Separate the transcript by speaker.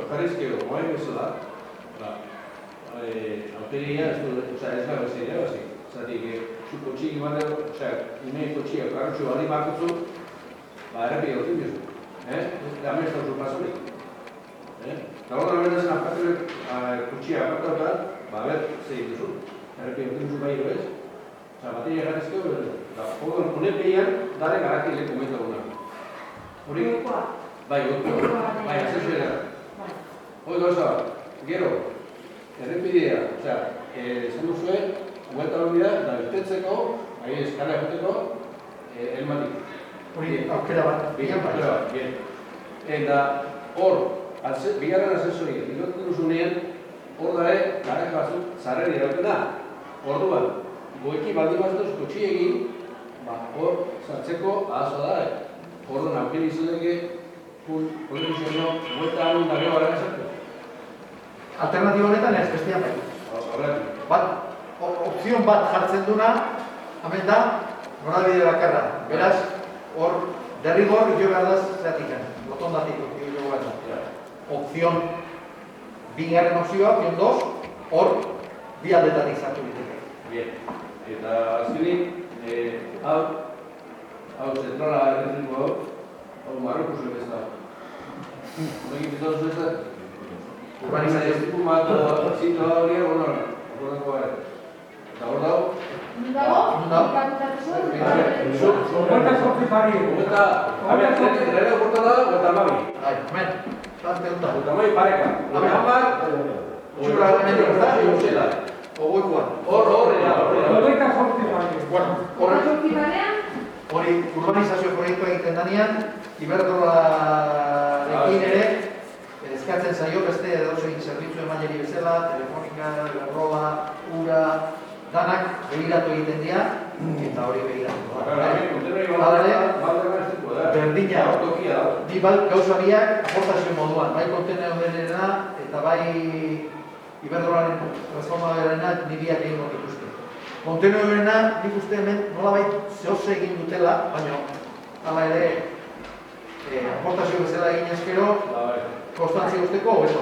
Speaker 1: Jarrizkero, moain bezala, auteria ez da bezala, zatik, zu kotxik bat edo, ime kotxiak garrotxo bali bakutzu, errepik egotin duzu. Hemen ez da zu pasorik. Eta hori da zen apatuek kotxiak apatuetan, zein duzu. Errepik egotin duzu bai ez. Bateria jarrizkero, honen behian, dare garaki lehen komenta guna. Hori? Bai, asesuera. Hoi gauza, gero, errepidea, esan duzuen, gueta hori da, da irtetzeko, eskala egoteko, elmatik.
Speaker 2: Hori, aukera bat.
Speaker 1: Bien. Eta hor, bigarren asesoria, bilotzen duzunean, hor dare, garek batzuk, zarreri erauten da. Orduan, goeki baldi batzuz kotxi egin, hor, sartzeko ahazo da. Orduan, aukera izudeke, politizio, gueta hori da gero gara esatu.
Speaker 2: Alternatibo honetan ez, bestean bai. Opzion bat jartzen duna, hemen da, norabide bakarra. Beraz, hor, derrigor jo behar da zehatikan. Lotondatik, jo behar da. Opzion, bigarren opzioa, opzion 2, hor, bi aldetatik zartu diteke.
Speaker 1: Bien. Eta azkenik, hau zentrala erretriko hau Marrukusen bezala. Horrekin bizatu zuetan?
Speaker 2: Urbanizazio.
Speaker 1: Estimatu zitu hori horreko gara. Eta hor dago?
Speaker 3: Gueta sortzi pari.
Speaker 1: Gueta, nire gueta da, gueta amabi.
Speaker 2: Hemen, zarte dut da.
Speaker 1: Gueta amabi pareka. Gueta amar,
Speaker 2: Txura hemen dut da,
Speaker 1: zela.
Speaker 2: Ogoikoan.
Speaker 3: Gueta sortzi pari.
Speaker 2: Bueno, hori urbanizazio proiektua egiten danean, Iberdrolarekin ere, eskatzen zaio beste edozein zerbitzu emailari bezala, telefonika, Iberdrola, ura, danak begiratu egiten dira, eta hori begiratu da. Berdina, bi gauza biak aportazio moduan, bai konteneurena eta bai Iberdrolaren transformadoreena ni biak egin dut ikusten. Konteneurena nik uste hemen nolabait zehose egin dutela, baina hala ere aportazio bezala egin eskero, konstantzia usteko hobeto.